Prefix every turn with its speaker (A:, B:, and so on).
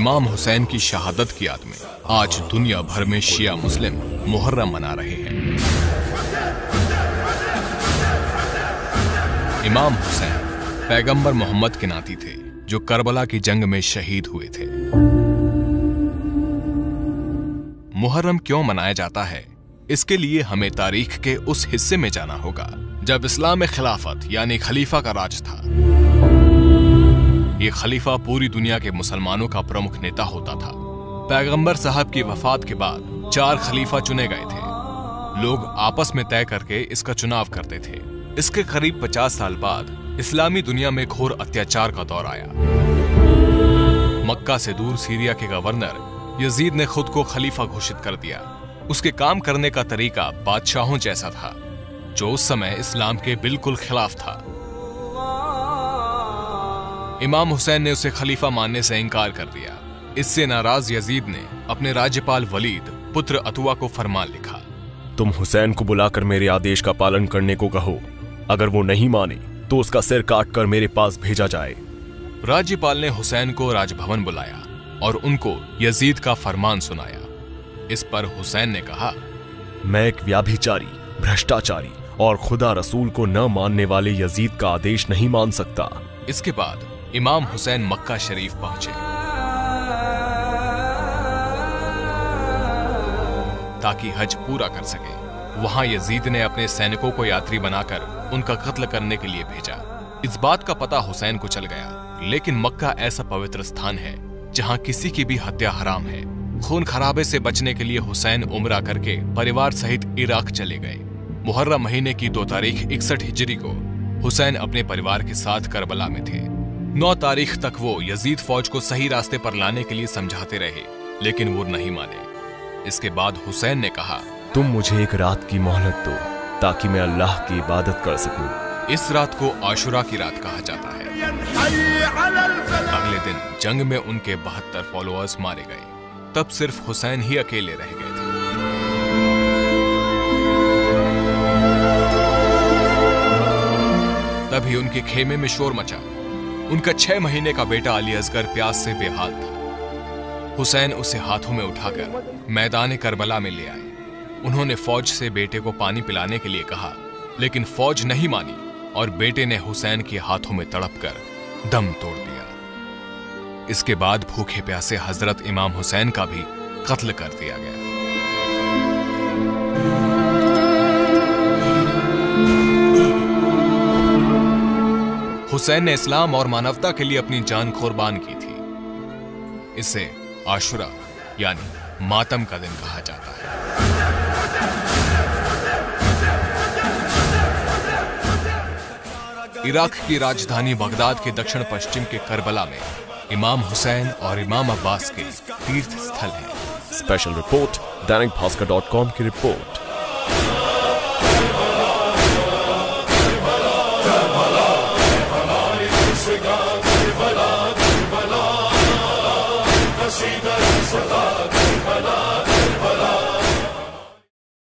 A: इमाम हुसैन की शहादत की याद में आज दुनिया भर में शिया मुस्लिम मुहर्रम मना रहे हैं। इमाम हुसैन पैगंबर मोहम्मद के नाती थे जो करबला की जंग में शहीद हुए थे। मुहर्रम क्यों मनाया जाता है, इसके लिए हमें तारीख के उस हिस्से में जाना होगा जब इस्लाम में खिलाफत यानी खलीफा का राज था। ये खलीफा पूरी दुनिया के मुसलमानों का प्रमुख नेता होता था। पैगंबर साहब की वफात के बाद 4 खलीफा चुने गए थे। लोग आपस में तय करके इसका चुनाव करते थे। इसके करीब 50 साल बाद इस्लामी दुनिया में घोर अत्याचार का दौर आया। मक्का से दूर सीरिया के गवर्नर यजीद ने खुद को खलीफा घोषित कर दिया। उसके काम करने का तरीका बादशाहों जैसा था, जो उस समय इस्लाम के बिल्कुल खिलाफ था। इमाम हुसैन ने उसे खलीफा मानने से इनकार कर दिया। इससे नाराज यजीद ने अपने राज्यपाल वलीद पुत्र अतुआ को फरमान लिखा,
B: तुम हुसैन को बुलाकर मेरे आदेश का पालन करने को कहो। अगर वो नहीं माने तो उसका सिर काटकर मेरे पास भेजा जाए।
A: राज्यपाल ने हुसैन को राजभवन बुलाया और उनको यजीद का फरमान सुनाया। इस पर हुसैन ने कहा,
B: मैं एक व्याभिचारी, भ्रष्टाचारी और खुदा रसूल को न मानने वाले यजीद का आदेश नहीं मान सकता।
A: इसके बाद इमाम हुसैन मक्का शरीफ पहुंचे ताकि हज पूरा कर सके। वहां यजीद ने अपने सैनिकों को यात्री बनाकर उनका कत्ल करने के लिए भेजा। इस बात का पता हुसैन को चल गया, लेकिन मक्का ऐसा पवित्र स्थान है जहां किसी की भी हत्या हराम है। खून खराबे से बचने के लिए हुसैन उम्रा करके परिवार सहित इराक चले गए। मुहर्रम महीने की 2 तारीख 61 हिजरी को हुसैन अपने परिवार के साथ करबला में थे। 9 तारीख तक वो यजीद फौज को सही रास्ते पर लाने के लिए समझाते रहे, लेकिन वो नहीं माने। इसके बाद हुसैन ने कहा,
B: तुम मुझे एक रात की मोहलत दो ताकि मैं अल्लाह की इबादत कर सकूं।
A: इस रात को आशुरा की रात कहा जाता है। अगले दिन जंग में उनके 72 फॉलोअर्स मारे गए। तब सिर्फ हुसैन ही अकेले रह गए थे। तभी उनके खेमे में शोर मचा। उनका 6 महीने का बेटा अली असगर प्यास से बेहाल था। हुसैन उसे हाथों में उठाकर मैदान करबला में ले आए। उन्होंने फौज से बेटे को पानी पिलाने के लिए कहा, लेकिन फौज नहीं मानी और बेटे ने हुसैन के हाथों में तड़पकर दम तोड़ दिया। इसके बाद भूखे प्यासे हजरत इमाम हुसैन का भी कत्ल कर दिया गया। हुसैन ने इस्लाम और मानवता के लिए अपनी जान कुर्बान की थी। इसे आशुरा यानी मातम का दिन कहा जाता है। इराक की राजधानी बगदाद के दक्षिण पश्चिम के करबला में इमाम हुसैन और इमाम अब्बास के तीर्थ स्थल है।
B: स्पेशल रिपोर्ट दैनिक भास्कर.com की रिपोर्ट।